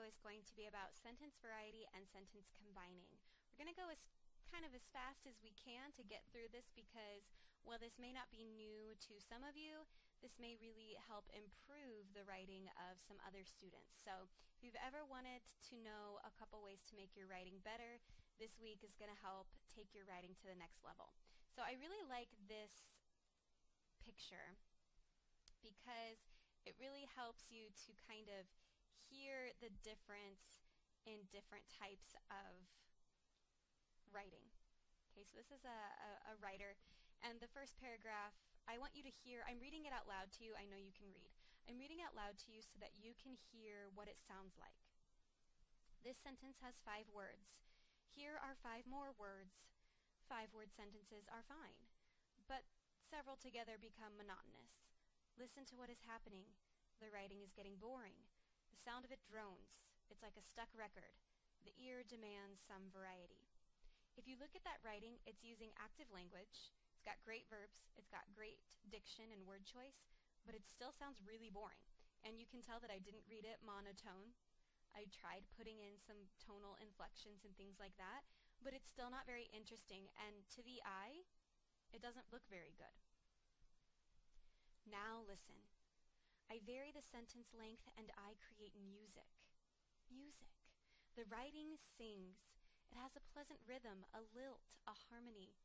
is going to be about sentence variety and sentence combining. We're going to go as fast as we can to get through this because while this may not be new to some of you, this may really help improve the writing of some other students. So if you've ever wanted to know a couple ways to make your writing better, this week is going to help take your writing to the next level. So I really like this picture because it really helps you to kind of hear the difference in different types of writing. Okay, so this is a writer, and the first paragraph, I want you to hear, I'm reading it out loud to you, I know you can read. I'm reading out loud to you so that you can hear what it sounds like. This sentence has 5 words. Here are 5 more words. 5-word sentences are fine, but several together become monotonous. Listen to what is happening. The writing is getting boring. The sound of it drones. It's like a stuck record. The ear demands some variety. If you look at that writing, it's using active language. It's got great verbs. It's got great diction and word choice, but it still sounds really boring. And you can tell that I didn't read it monotone. I tried putting in some tonal inflections and things like that, but it's still not very interesting, and to the eye, it doesn't look very good. Now listen. I vary the sentence length and I create music. Music. The writing sings. It has a pleasant rhythm, a lilt, a harmony.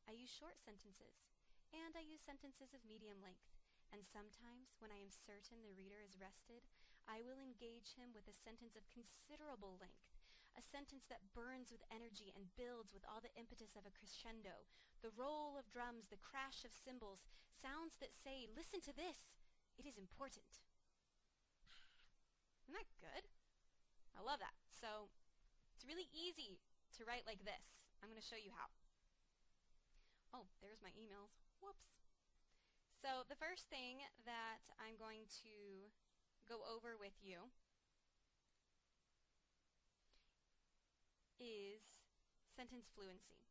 I use short sentences, and I use sentences of medium length. And sometimes, when I am certain the reader is rested, I will engage him with a sentence of considerable length, a sentence that burns with energy and builds with all the impetus of a crescendo, the roll of drums, the crash of cymbals, sounds that say, listen to this, it is important. Isn't that good? I love that. So, it's really easy to write like this. I'm going to show you how. Oh, there's my emails. Whoops. So the first thing that I'm going to go over with you is sentence fluency.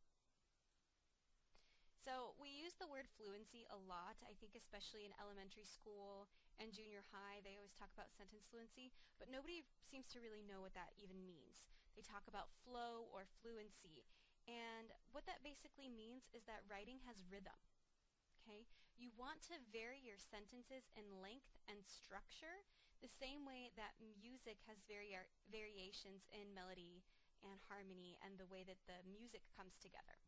So we use the word fluency a lot. I think especially in elementary school and junior high, they always talk about sentence fluency, but nobody seems to really know what that even means. They talk about flow or fluency, and what that basically means is that writing has rhythm. Okay? You want to vary your sentences in length and structure the same way that music has variations in melody and harmony and the way that the music comes together.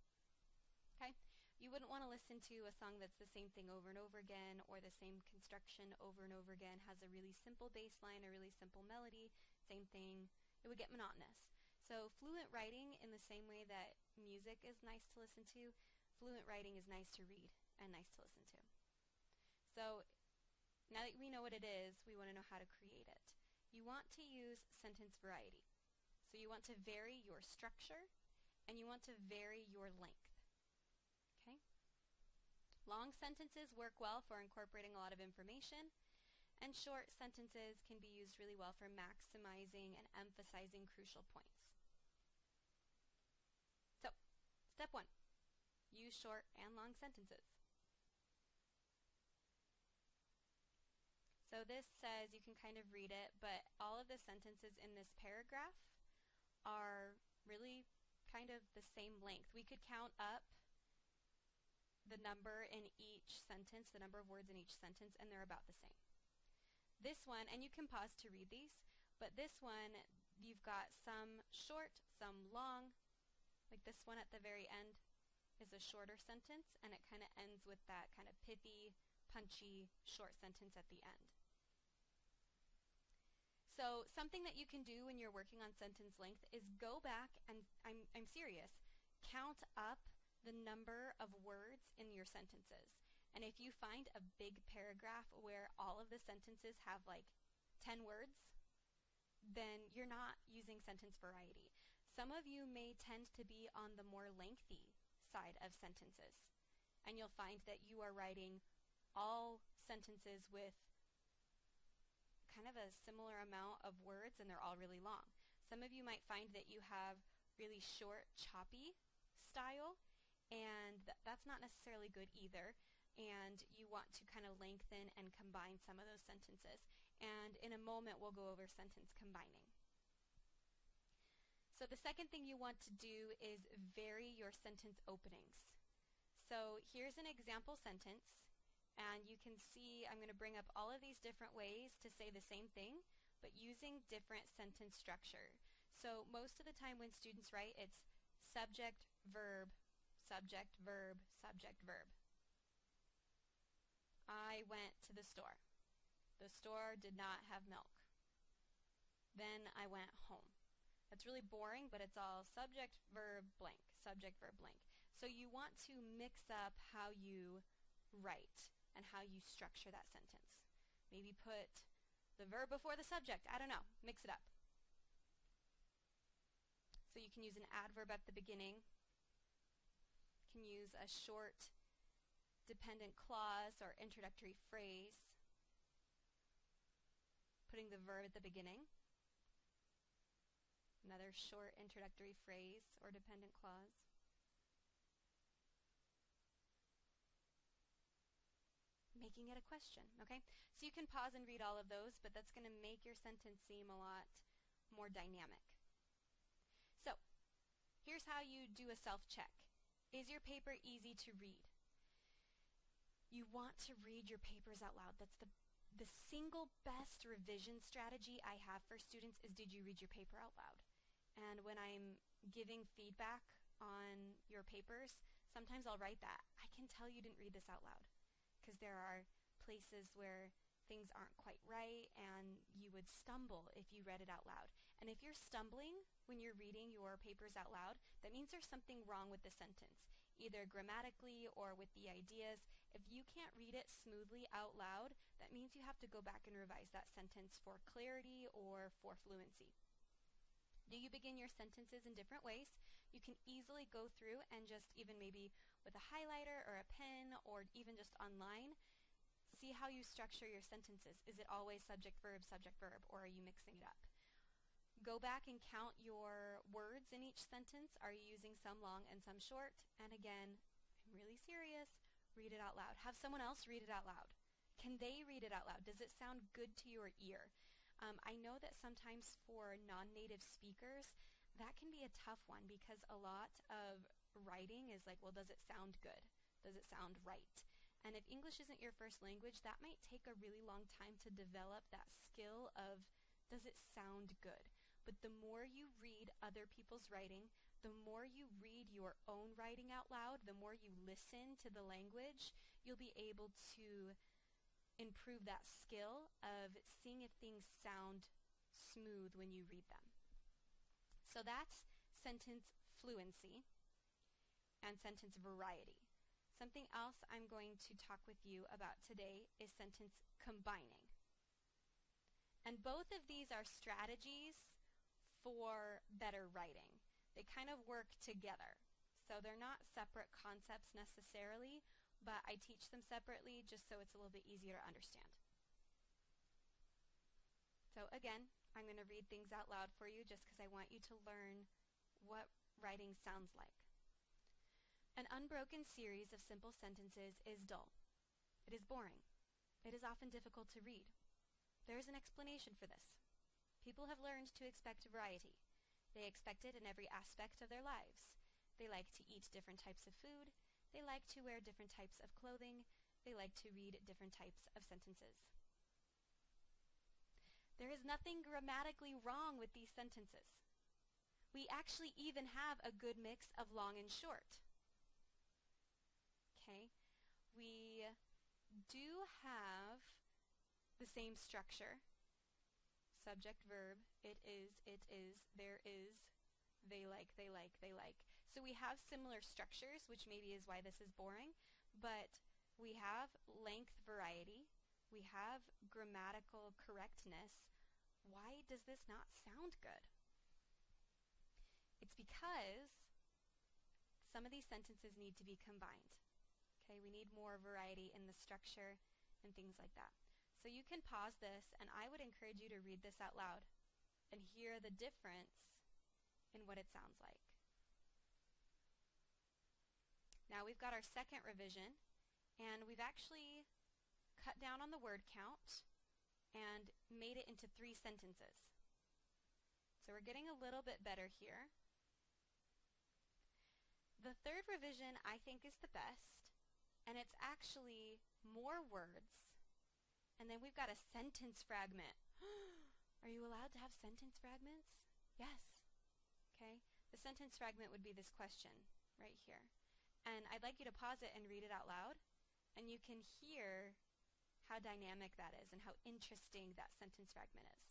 Okay? You wouldn't want to listen to a song that's the same thing over and over again or the same construction over and over again, has a really simple bass line, a really simple melody, same thing. It would get monotonous. So fluent writing, in the same way that music is nice to listen to, fluent writing is nice to read and nice to listen to. So now that we know what it is, we want to know how to create it. You want to use sentence variety. So you want to vary your structure and you want to vary your length. Okay? Long sentences work well for incorporating a lot of information, and short sentences can be used really well for maximizing and emphasizing crucial points. So, step 1. Use short and long sentences. So this says, you can kind of read it, but all of the sentences in this paragraph are really kind of the same length. We could count up the number in each sentence, the number of words in each sentence, and they're about the same. This one, and you can pause to read these, but this one, you've got some short, some long, like this one at the very end is a shorter sentence, and it kind of ends with that kind of pithy, punchy, short sentence at the end. So something that you can do when you're working on sentence length is go back and, I'm serious, count up the number of words in your sentences. And if you find a big paragraph where all of the sentences have like 10 words, then you're not using sentence variety. Some of you may tend to be on the more lengthy side of sentences, and you'll find that you are writing all sentences with kind of a similar amount of words and they're all really long. Some of you might find that you have really short, choppy style, and that's not necessarily good either, and you want to kind of lengthen and combine some of those sentences. And in a moment we'll go over sentence combining. So the second thing you want to do is vary your sentence openings. So here's an example sentence, and you can see I'm going to bring up all of these different ways to say the same thing, but using different sentence structure. So most of the time when students write, it's subject, verb, subject, verb, subject, verb. I went to the store. The store did not have milk. Then I went home. That's really boring, but it's all subject, verb, blank, subject, verb, blank. So you want to mix up how you write and how you structure that sentence. Maybe put the verb before the subject. I don't know. Mix it up. So you can use an adverb at the beginning. You can use a short dependent clause or introductory phrase, putting the verb at the beginning. Another short introductory phrase or dependent clause. Making it a question, okay? So you can pause and read all of those, but that's going to make your sentence seem a lot more dynamic. So, here's how you do a self-check. Is your paper easy to read? You want to read your papers out loud. That's the single best revision strategy I have for students is, did you read your paper out loud? And when I'm giving feedback on your papers, sometimes I'll write that. I can tell you didn't read this out loud, because there are places where things aren't quite right and you would stumble if you read it out loud. And if you're stumbling when you're reading your papers out loud, that means there's something wrong with the sentence, either grammatically or with the ideas. If you can't read it smoothly out loud, that means you have to go back and revise that sentence for clarity or for fluency. Do you begin your sentences in different ways? You can easily go through and just even maybe with a highlighter or a pen or even just online, see how you structure your sentences. Is it always subject, verb, or are you mixing it up? Go back and count your words in each sentence. Are you using some long and some short? And again, I'm really serious, read it out loud. Have someone else read it out loud. Can they read it out loud? Does it sound good to your ear? I know that sometimes for non-native speakers, that can be a tough one because a lot of writing is like, well, does it sound good? Does it sound right? And if English isn't your first language, that might take a really long time to develop that skill of, does it sound good? But the more you read other people's writing, the more you read your own writing out loud, the more you listen to the language, you'll be able to improve that skill of seeing if things sound smooth when you read them. So that's sentence fluency and sentence variety. Something else I'm going to talk with you about today is sentence combining. And both of these are strategies for better writing. They kind of work together. So they're not separate concepts necessarily, but I teach them separately just so it's a little bit easier to understand. So again, I'm going to read things out loud for you just because I want you to learn what writing sounds like. An unbroken series of simple sentences is dull. It is boring. It is often difficult to read. There is an explanation for this. People have learned to expect variety. They expect it in every aspect of their lives. They like to eat different types of food. They like to wear different types of clothing. They like to read different types of sentences. There is nothing grammatically wrong with these sentences. We actually even have a good mix of long and short. Okay, we do have the same structure. Subject, verb, it is, there is, they like, they like, they like. So we have similar structures, which maybe is why this is boring, but we have length variety, we have grammatical correctness. Why does this not sound good? It's because some of these sentences need to be combined. Okay, we need more variety in the structure and things like that. So you can pause this, and I would encourage you to read this out loud and hear the difference in what it sounds like. Now we've got our second revision, and we've actually cut down on the word count and made it into 3 sentences. So we're getting a little bit better here. The third revision I think is the best, and it's actually more words. And then we've got a sentence fragment. Are you allowed to have sentence fragments? Yes. Okay. The sentence fragment would be this question right here. And I'd like you to pause it and read it out loud, and you can hear how dynamic that is and how interesting that sentence fragment is.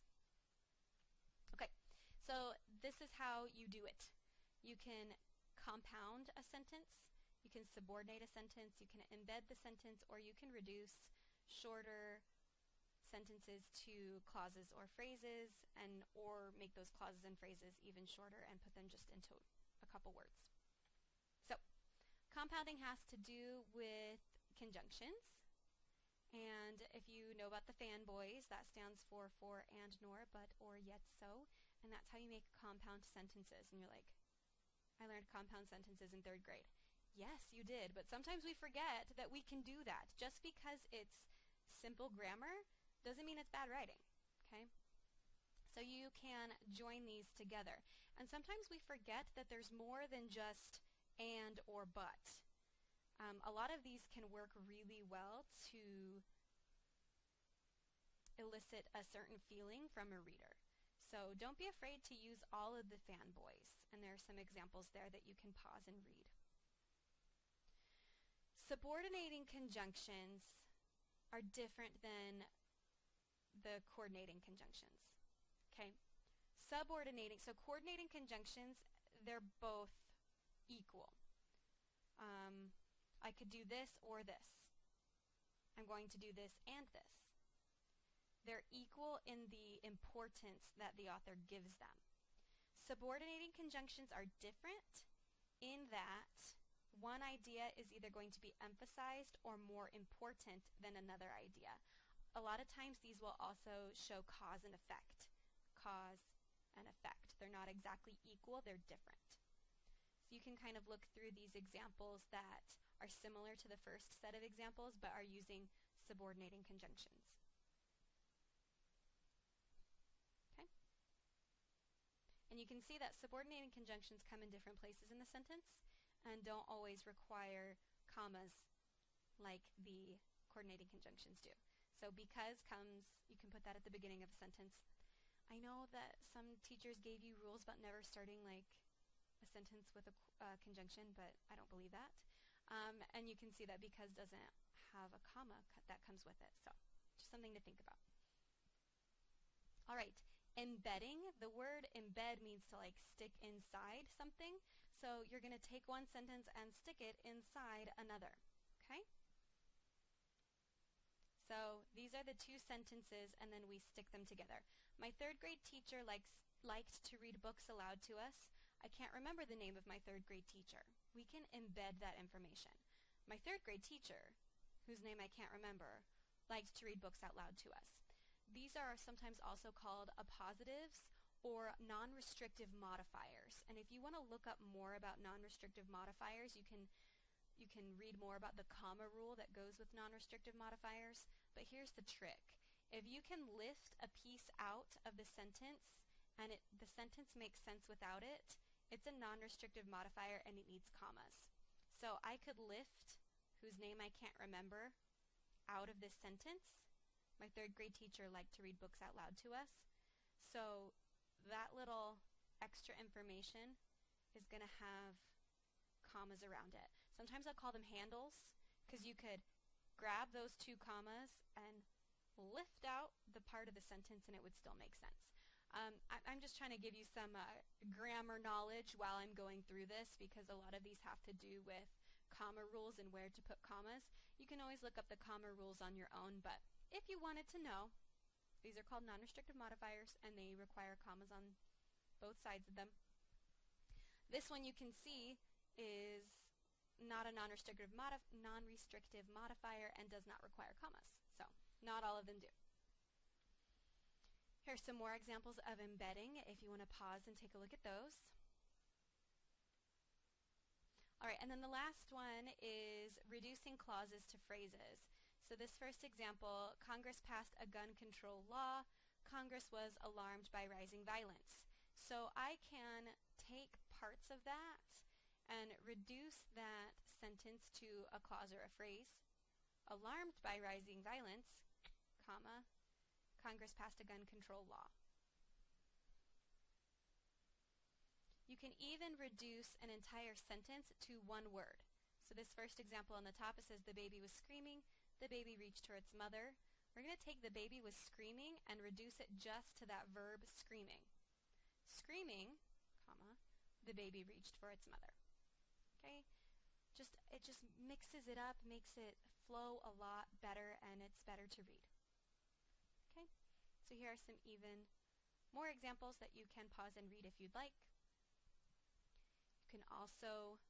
Okay, so this is how you do it. You can compound a sentence, you can subordinate a sentence, you can embed the sentence, or you can reduce shorter sentences to clauses or phrases, and or make those clauses and phrases even shorter and put them just into a couple words. So, compounding has to do with conjunctions. And if you know about the fanboys, that stands for and nor, but, or, yet, so. And that's how you make compound sentences. And you're like, I learned compound sentences in 3rd grade. Yes, you did. But sometimes we forget that we can do that. Just because it's simple grammar doesn't mean it's bad writing. Okay? So you can join these together. And sometimes we forget that there's more than just and or but. A lot of these can work really well to elicit a certain feeling from a reader. So don't be afraid to use all of the fanboys. And there are some examples there that you can pause and read. Subordinating conjunctions are different than the coordinating conjunctions. Okay? Subordinating, so coordinating conjunctions, they're both equal. I could do this or this. I'm going to do this and this. They're equal in the importance that the author gives them. Subordinating conjunctions are different in that one idea is either going to be emphasized or more important than another idea. A lot of times these will also show cause and effect. Cause and effect. They're not exactly equal, they're different. So you can kind of look through these examples that are similar to the first set of examples but are using subordinating conjunctions. Okay? And you can see that subordinating conjunctions come in different places in the sentence and don't always require commas like the coordinating conjunctions do. So because comes, you can put that at the beginning of a sentence. I know that some teachers gave you rules about never starting like a sentence with a conjunction, but I don't believe that. And you can see that because doesn't have a comma that comes with it. So just something to think about. All right, embedding. The word embed means to like stick inside something. So you're going to take one sentence and stick it inside another. Okay? So these are the two sentences, and then we stick them together. My 3rd grade teacher liked to read books aloud to us. I can't remember the name of my 3rd grade teacher. We can embed that information. My 3rd grade teacher, whose name I can't remember, liked to read books out loud to us. These are sometimes also called appositives or non-restrictive modifiers. And if you want to look up more about non-restrictive modifiers, you can read more about the comma rule that goes with non-restrictive modifiers. But here's the trick. If you can lift a piece out of the sentence and the sentence makes sense without it, it's a non-restrictive modifier and it needs commas. So I could lift, whose name I can't remember, out of this sentence. My 3rd grade teacher liked to read books out loud to us. So that little extra information is going to have commas around it. Sometimes I'll call them handles because you could grab those 2 commas and lift out the part of the sentence and it would still make sense. I'm just trying to give you some grammar knowledge while I'm going through this because a lot of these have to do with comma rules and where to put commas. You can always look up the comma rules on your own, but if you wanted to know, these are called non-restrictive modifiers and they require commas on both sides of them. This one you can see is not a non-restrictive modifier and does not require commas. So not all of them do. Here's some more examples of embedding if you want to pause and take a look at those. All right, and then the last one is reducing clauses to phrases. So this first example, Congress passed a gun control law. Congress was alarmed by rising violence. So I can take parts of that and reduce that sentence to a clause or a phrase. Alarmed by rising violence, comma, Congress passed a gun control law. You can even reduce an entire sentence to one word. So this first example on the top, it says the baby was screaming, the baby reached for its mother. We're going to take the baby was screaming and reduce it just to that verb screaming. Screaming, comma, the baby reached for its mother. Okay? It just mixes it up, makes it flow a lot better, and it's better to read. Okay? So here are some even more examples that you can pause and read if you'd like. You can also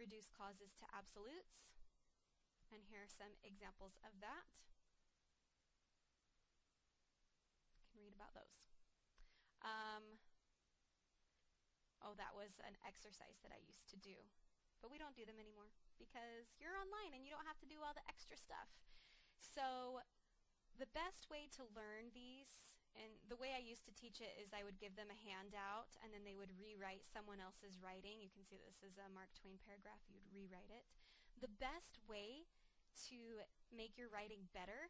reduce clauses to absolutes, and here are some examples of that. You can read about those. Oh, that was an exercise that I used to do, but we don't do them anymore because you're online and you don't have to do all the extra stuff. So the best way to learn these, and the way I used to teach it, is I would give them a handout and then they would rewrite someone else's writing. You can see this is a Mark Twain paragraph. You would rewrite it. The best way to make your writing better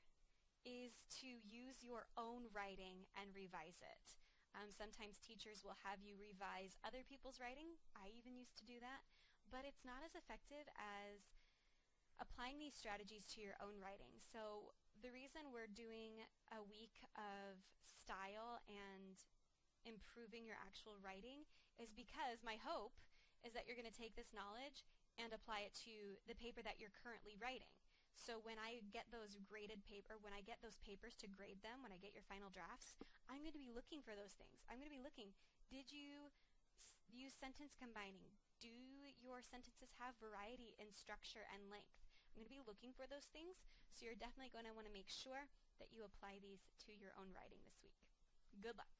is to use your own writing and revise it. Sometimes teachers will have you revise other people's writing. I even used to do that. But it's not as effective as applying these strategies to your own writing. So the reason we're doing a week of style and improving your actual writing is because my hope is that you're going to take this knowledge and apply it to the paper that you're currently writing. So when I get those graded paper, when I get those papers to grade them, when I get your final drafts, I'm going to be looking for those things. I'm going to be looking, did you use sentence combining? Do your sentences have variety in structure and length? I'm going to be looking for those things, so you're definitely going to want to make sure that you apply these to your own writing this week. Good luck.